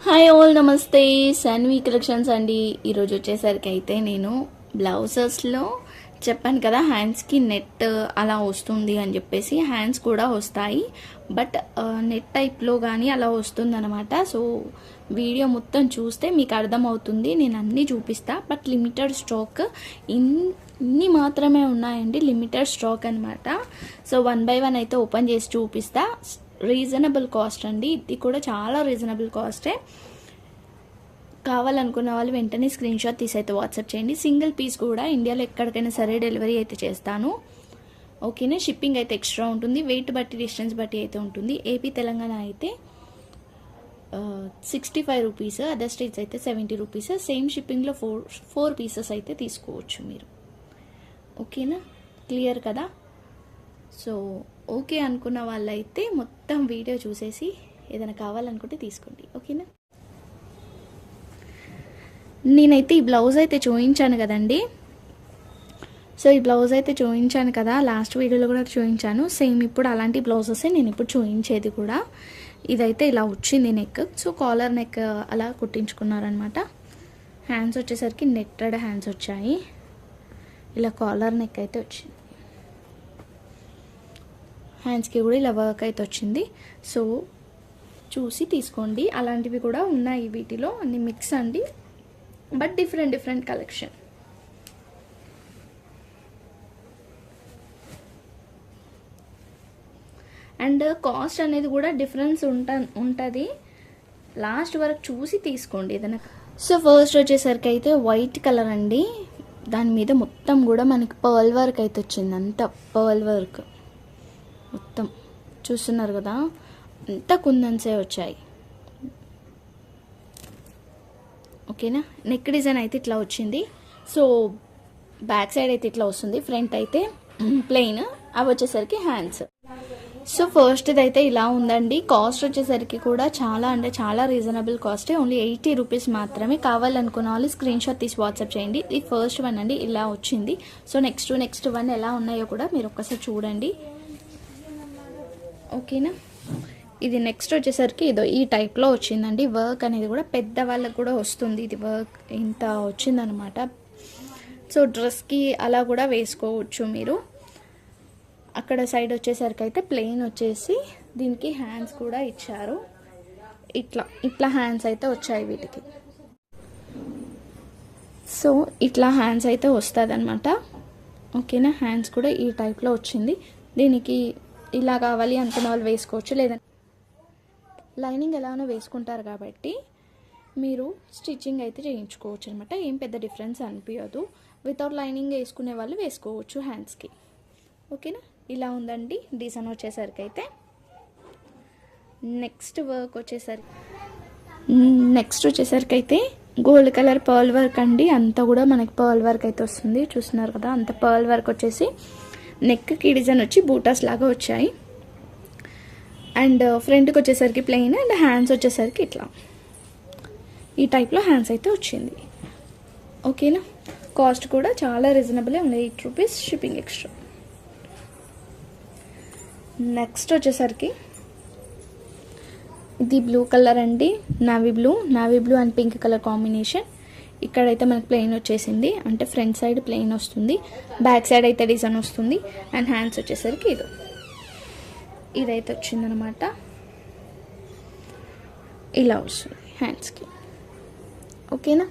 Hi all, నమస్తే. Shanvi collections అండి. ఈరోజు వచ్చేసరికి అయితే నేను బ్లౌజెస్లో చెప్పాను కదా, హ్యాండ్స్కి నెట్ అలా వస్తుంది అని చెప్పేసి. హ్యాండ్స్ కూడా వస్తాయి, బట్ నెట్ టైప్లో కానీ అలా వస్తుంది అనమాట. సో వీడియో మొత్తం చూస్తే మీకు అర్థమవుతుంది. నేను అన్నీ చూపిస్తా, బట్ లిమిటెడ్ స్టాక్ ఇన్ని మాత్రమే ఉన్నాయండి. లిమిటెడ్ స్టాక్ అనమాట. సో 1 by 1 అయితే ఓపెన్ చేసి చూపిస్తా. రీజనబుల్ కాస్ట్ అండి, ఇది కూడా చాలా రీజనబుల్ కాస్టే. కావాలనుకున్న వాళ్ళు వెంటనే స్క్రీన్ షాట్ తీసి అయితే వాట్సాప్ చేయండి. సింగిల్ పీస్ కూడా ఇండియాలో ఎక్కడికైనా సరే డెలివరీ అయితే చేస్తాను. ఓకేనా. షిప్పింగ్ అయితే ఎక్స్ట్రా ఉంటుంది, వెయిట్ బట్టి డిస్టెన్స్ బట్టి అయితే ఉంటుంది. ఏపీ తెలంగాణ అయితే 65 రూపీస్, అదర్ స్టేట్స్ అయితే 70 రూపీస్. సేమ్ షిప్పింగ్లో ఫోర్ పీసెస్ అయితే తీసుకోవచ్చు మీరు. ఓకేనా, క్లియర్ కదా. సో ఓకే అనుకున్న వాళ్ళైతే మొత్తం వీడియో చూసేసి ఏదైనా కావాలనుకుంటే తీసుకోండి. ఓకేనా. నేనైతే ఈ బ్లౌజ్ అయితే చూపించాను కదండి. సో ఈ బ్లౌజ్ అయితే చూపించాను కదా, లాస్ట్ వీడియోలో కూడా చూపించాను. సేమ్ ఇప్పుడు అలాంటి బ్లౌజెస్ నేను ఇప్పుడు చూపించేది కూడా. ఇదైతే ఇలా వచ్చింది నెక్. సో కాలర్ నెక్ అలా కుట్టించుకున్నారనమాట. హ్యాండ్స్ వచ్చేసరికి నెట్టెడ్ హ్యాండ్స్ వచ్చాయి. ఇలా కాలర్ నెక్ అయితే వచ్చింది. హ్యాండ్స్కి కూడా ఇలా వర్క్ అయితే వచ్చింది. సో చూసి తీసుకోండి. అలాంటివి కూడా ఉన్నాయి వీటిలో, అన్ని మిక్స్ అండి, but different collection. And cost అనేది కూడా డిఫరెన్స్ ఉంటుంది. లాస్ట్ వరకు చూసి తీసుకోండి ఏదైనా. సో ఫస్ట్ వచ్చేసరికి అయితే వైట్ కలర్ అండి. దాని మీద మొత్తం కూడా మనకి పర్ల్ వర్క్ అయితే వచ్చింది. అంతా పర్ల్ వర్క్ మొత్తం చూస్తున్నారు కదా, అంతా కుందన్సే వచ్చాయి. ఓకేనా. నెక్ డిజైన్ అయితే ఇట్లా వచ్చింది. సో బ్యాక్ సైడ్ అయితే ఇట్లా వస్తుంది, ఫ్రంట్ అయితే ప్లెయిన్. అవి వచ్చేసరికి హ్యాండ్స్. సో ఫస్ట్ అయితే ఇలా ఉందండి. కాస్ట్ వచ్చేసరికి కూడా చాలా అంటే చాలా రీజనబుల్ కాస్టే. ఓన్లీ 80 రూపీస్ మాత్రమే. కావాలనుకున్న వాళ్ళు స్క్రీన్ షాట్ తీసి వాట్సాప్ చేయండి. ఇది ఫస్ట్ వన్ అండి, ఇలా వచ్చింది. సో నెక్స్ట్ వన్ ఎలా ఉన్నాయో కూడా మీరు ఒక్కసారి చూడండి. ఓకేనా. ఇది నెక్స్ట్ వచ్చేసరికి ఇదో ఈ టైప్లో వచ్చిందండి. వర్క్ అనేది కూడా పెద్దవాళ్ళకి కూడా వస్తుంది. ఇది వర్క్ ఇంత వచ్చిందనమాట. సో డ్రెస్కి అలా కూడా వేసుకోవచ్చు మీరు. అక్కడ సైడ్ వచ్చేసరికి అయితే ప్లెయిన్ వచ్చేసి దీనికి హ్యాండ్స్ కూడా ఇచ్చారు. ఇట్లా హ్యాండ్స్ అయితే వచ్చాయి వీటికి. సో ఇట్లా హ్యాండ్స్ అయితే వస్తుంది అనమాట. ఓకేనా. హ్యాండ్స్ కూడా ఈ టైప్లో వచ్చింది. దీనికి ఇలా కావాలి అనుకున్న వాళ్ళు వేసుకోవచ్చు, లేదంటే లైనింగ్ ఎలానో వేసుకుంటారు కాబట్టి మీరు స్టిచ్చింగ్ అయితే చేయించుకోవచ్చు అనమాట. ఏం పెద్ద డిఫరెన్స్ అనిపించదు. వితౌట్ లైనింగ్ వేసుకునే వాళ్ళు వేసుకోవచ్చు హ్యాండ్స్కి. ఓకేనా. ఇలా ఉందండి డిజైన్ వచ్చేసరికి అయితే. నెక్స్ట్ వచ్చేసరికి అయితే గోల్డ్ కలర్ పర్ల్ వర్క్ అండి. అంతా కూడా మనకి పర్ల్ వర్క్ అయితే వస్తుంది. చూస్తున్నారు కదా, అంత పర్ల్ వర్క్ వచ్చేసి నెక్కి డిజైన్ వచ్చి బూటాస్ లాగా వచ్చాయి. అండ్ ఫ్రంట్కి వచ్చేసరికి ప్లెయిన్, అండ్ హ్యాండ్స్ వచ్చేసరికి ఇట్లా ఈ టైప్లో హ్యాండ్స్ అయితే వచ్చింది. ఓకేనా. కాస్ట్ కూడా చాలా రీజనబుల్, ఉంది 8 రూపీస్ షిప్పింగ్ ఎక్స్ట్రా. నెక్స్ట్ వచ్చేసరికి ఇది బ్లూ కలర్ అండి. Navy blue and pink colour combination. ఇక్కడైతే మనకి ప్లెయిన్ వచ్చేసింది, అంటే ఫ్రంట్ సైడ్ ప్లెయిన్ వస్తుంది, బ్యాక్ సైడ్ అయితే డిజైన్ వస్తుంది. అండ్ హ్యాండ్స్ వచ్చేసరికి ఇదైతే వచ్చిందనమాట. ఇలా వస్తుంది హ్యాండ్స్కి. ఓకేనా.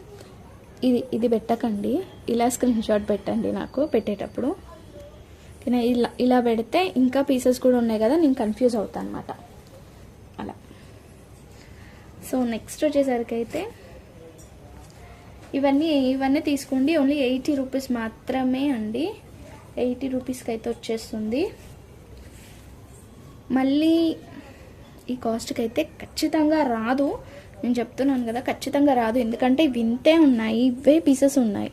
ఇది పెట్టకండి, ఇలా స్క్రీన్ షాట్ పెట్టండి నాకు పెట్టేటప్పుడు. ఓకేనా. ఇలా పెడితే ఇంకా పీసెస్ కూడా ఉన్నాయి కదా, నేను కన్ఫ్యూజ్ అవుతాను అనమాట అలా. సో నెక్స్ట్ వచ్చేసరికి అయితే ఇవన్నీ తీసుకోండి. ఓన్లీ 80 రూపీస్ మాత్రమే అండి. 80 రూపీస్కి అయితే వచ్చేస్తుంది. మళ్ళీ ఈ కాస్ట్కి అయితే ఖచ్చితంగా రాదు, నేను చెప్తున్నాను కదా, ఖచ్చితంగా రాదు. ఎందుకంటే వింతే ఉన్నాయి, ఇవే పీసెస్ ఉన్నాయి.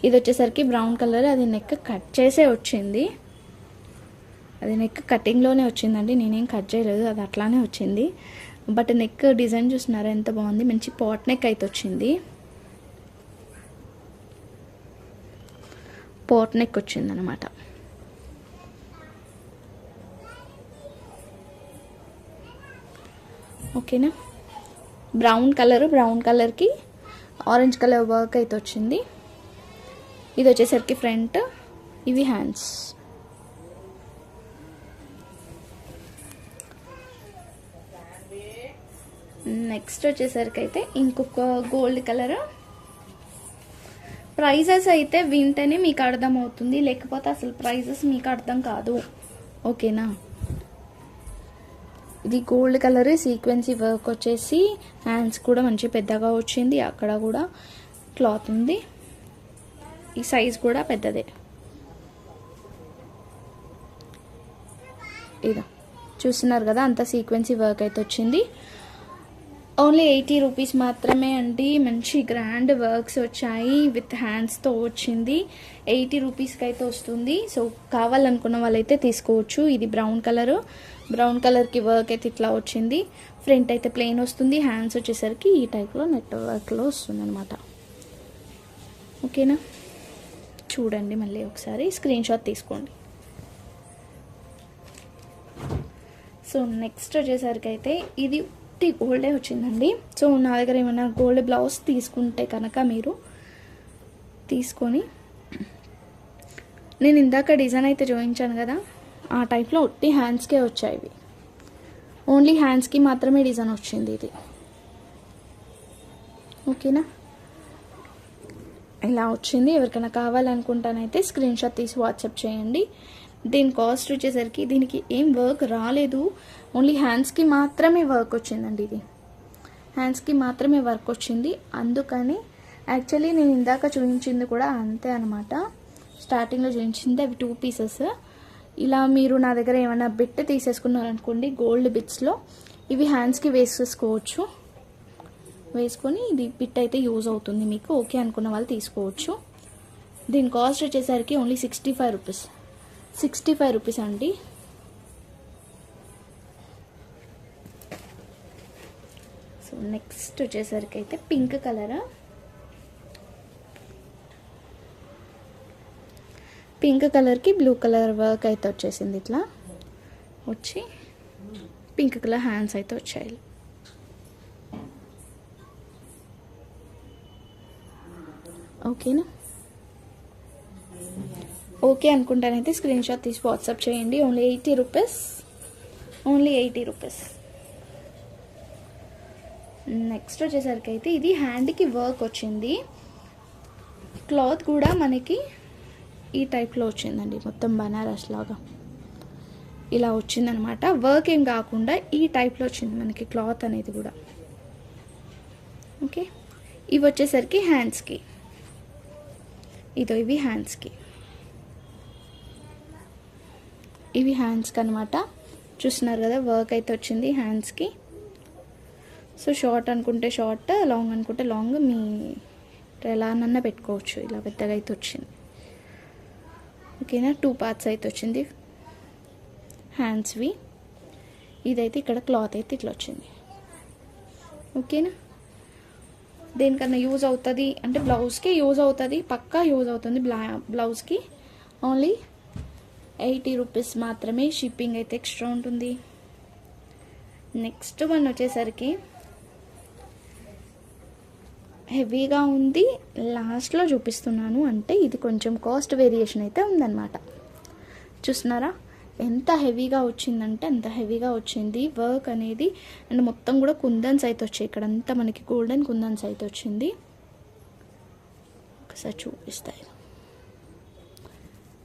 ఇది వచ్చేసరికి బ్రౌన్ కలర్, అది నెక్ కట్ చేసే వచ్చింది. అది నెక్ కటింగ్లోనే వచ్చిందండి, నేనేం కట్ చేయలేదు, అది అట్లానే వచ్చింది. బట్ నెక్ డిజైన్ చూస్తున్నారా ఎంత బాగుంది. మంచి పాట్ నెక్ అయితే వచ్చింది. పాట్ నెక్ వచ్చిందనమాట. ఓకేనా. బ్రౌన్ కలర్కి ఆరెంజ్ కలర్ వర్క్ అయితే వచ్చింది. ఇది వచ్చేసరికి ఫ్రంట్, ఇవి హ్యాండ్స్. నెక్స్ట్ వచ్చేసరికి అయితే ఇంకొక గోల్డ్ కలర్. ప్రైజెస్ అయితే వింటేనే మీకు అర్థమవుతుంది, లేకపోతే అసలు ప్రైజెస్ మీకు అర్థం కాదు. ఓకేనా? ఇది గోల్డ్ కలర్, సీక్వెన్సీ వర్క్ వచ్చేసి హ్యాండ్స్ కూడా మంచి పెద్దగా వచ్చింది. అక్కడ కూడా క్లాత్ ఉంది, ఈ సైజ్ కూడా పెద్దదే. ఇదా చూస్తున్నారు కదా, అంత సీక్వెన్సీ వర్క్ అయితే వచ్చింది. ఓన్లీ 80 రూపీస్ మాత్రమే అండి. మంచి గ్రాండ్ వర్క్స్ వచ్చాయి, విత్ హ్యాండ్స్తో వచ్చింది. 80 రూపీస్కి అయితే వస్తుంది. సో కావాలనుకున్న వాళ్ళైతే తీసుకోవచ్చు. ఇది బ్రౌన్ కలర్కి వర్క్ అయితే ఇట్లా వచ్చింది. ఫ్రంట్ అయితే ప్లెయిన్ వస్తుంది, హ్యాండ్స్ వచ్చేసరికి ఈ టైప్లో నెట్ వర్క్లో వస్తుంది అనమాట. ఓకేనా? చూడండి, మళ్ళీ ఒకసారి స్క్రీన్ షాట్ తీసుకోండి. సో నెక్స్ట్ వచ్చేసరికి అయితే ఇది గోల్డే వచ్చిందండి. సో నా దగ్గర ఏమైనా గోల్డ్ బ్లౌజ్ తీసుకుంటే కనుక మీరు తీసుకొని, నేను ఇందాక డిజైన్ అయితే చూపించాను కదా, ఆ టైప్లో ఒట్టి హ్యాండ్స్కే వచ్చాయి ఇవి. ఓన్లీ హ్యాండ్స్కి మాత్రమే డిజైన్ వచ్చింది ఇది. ఓకేనా? ఇలా వచ్చింది. ఎవరికైనా కావాలనుకుంటానైతే స్క్రీన్ షాట్ తీసి వాట్సాప్ చేయండి. దీని కాస్ట్ వచ్చేసరికి, దీనికి ఏం వర్క్ రాలేదు, ఓన్లీ హ్యాండ్స్కి మాత్రమే వర్క్ వచ్చిందండి. ఇది హ్యాండ్స్కి మాత్రమే వర్క్ వచ్చింది. అందుకని యాక్చువల్లీ నేను ఇందాక చూపించింది కూడా అంతే అనమాట. స్టార్టింగ్లో చూపించింది అవి 2 పీసెస్. ఇలా మీరు నా దగ్గర ఏమైనా బిట్ తీసేసుకున్నారనుకోండి, గోల్డ్ బిట్స్లో ఇవి హ్యాండ్స్కి వేసేసుకోవచ్చు. వేసుకొని ఇది బిట్ అయితే యూజ్ అవుతుంది మీకు. ఓకే అనుకున్న వాళ్ళు తీసుకోవచ్చు. దీని కాస్ట్ వచ్చేసరికి ఓన్లీ 65 రూపీస్ అండి. సో నెక్స్ట్ వచ్చేసరికి అయితే పింక్ కలర్. పింక్ కలర్కి బ్లూ కలర్ వర్క్ అయితే వచ్చేసింది. ఇట్లా వచ్చి పింక్ కలర్ హ్యాండ్స్ అయితే వచ్చాయి. ఓకేనా? ఓకే అనుకుంటానైతే స్క్రీన్ షాట్ తీసి వాట్సాప్ చేయండి. Only 80 rupees. నెక్స్ట్ వచ్చేసరికి అయితే ఇది హ్యాండ్కి వర్క్ వచ్చింది. క్లాత్ కూడా మనకి ఈ టైప్లో వచ్చిందండి, మొత్తం బనారస్ లాగా ఇలా వచ్చిందనమాట. వర్క్ ఏం కాకుండా ఈ టైప్లో వచ్చింది మనకి క్లాత్ అనేది కూడా. ఓకే, ఇవి వచ్చేసరికి హ్యాండ్స్కి, ఇవి హ్యాండ్స్కి అనమాట. చూస్తున్నారు కదా, వర్క్ అయితే వచ్చింది హ్యాండ్స్కి. సో షార్ట్ అనుకుంటే షార్ట్, లాంగ్ అనుకుంటే లాంగ్, మీ ఎలానన్నా పెట్టుకోవచ్చు. ఇలా పెద్దగా అయితే వచ్చింది. ఓకేనా? 2 పార్ట్స్ అయితే వచ్చింది హ్యాండ్స్వి. ఇదైతే ఇక్కడ క్లాత్ అయితే ఇట్లా వచ్చింది. ఓకేనా? దేనికన్నా యూజ్ అవుతుంది అంటే బ్లౌజ్కి యూజ్ అవుతుంది, పక్కా యూజ్ అవుతుంది. బ్లౌజ్కి ఓన్లీ 80 రూపీస్ మాత్రమే. షిప్పింగ్ అయితే ఎక్స్ట్రా ఉంటుంది. నెక్స్ట్ వన్ వచ్చేసరికి హెవీగా ఉంది, లాస్ట్లో చూపిస్తున్నాను. అంటే ఇది కొంచెం కాస్ట్ వేరియేషన్ అయితే ఉందన్నమాట. చూస్తున్నారా ఎంత హెవీగా వచ్చిందంటే అంత హెవీగా వచ్చింది వర్క్ అనేది. అండ్ మొత్తం కూడా కుందన్స్ అయితే వచ్చాయి. ఇక్కడ అంతా మనకి గోల్డెన్ కుందన్స్ అయితే వచ్చింది. ఒకసారి చూపిస్తాయి.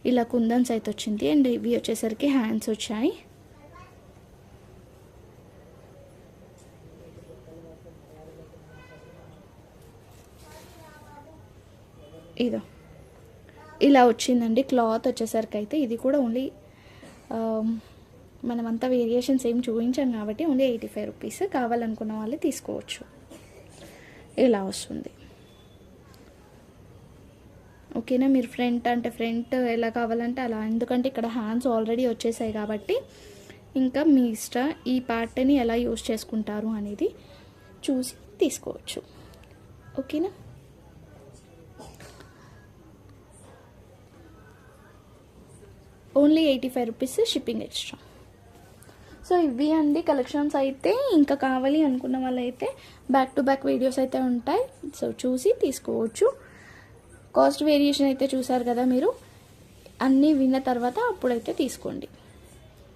ఇలా కుందన్స్ అయితే వచ్చింది. అండ్ ఇవి వచ్చేసరికి హ్యాండ్స్ వచ్చాయి. ఇదో ఇలా వచ్చిందండి క్లాత్ వచ్చేసరికి అయితే. ఇది కూడా ఓన్లీ మనమంతా వేరియేషన్స్ ఏం చూపించాం కాబట్టి ఓన్లీ 85 రూపీస్. కావాలనుకున్న వాళ్ళు తీసుకోవచ్చు. ఇలా వస్తుంది. ఓకేనా? మీరు ఫ్రంట్ అంటే ఫ్రంట్ ఎలా కావాలంటే అలా, ఎందుకంటే ఇక్కడ హ్యాండ్స్ ఆల్రెడీ వచ్చేసాయి కాబట్టి ఇంకా మీ ఇష్టం ఈ పార్ట్ని ఎలా యూజ్ చేసుకుంటారు అనేది చూసి తీసుకోవచ్చు. ఓకేనా? Only 85 rupees, shipping extra. So ఇవి అండి కలెక్షన్స్ అయితే. ఇంకా కావాలి అనుకున్న వాళ్ళైతే బ్యాక్ టు బ్యాక్ వీడియోస్ అయితే ఉంటాయి, సో చూసి తీసుకోవచ్చు. కాస్ట్ వేరియేషన్ అయితే చూసారు కదా మీరు, అన్నీ విన్న తర్వాత అప్పుడైతే తీసుకోండి.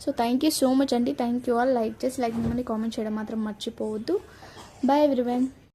So thank you so much అండి. Thank you all. లైక్ చేసి లైక్ మమ్మల్ని కామెంట్ చేయడం మాత్రం మర్చిపోవద్దు. Bye everyone.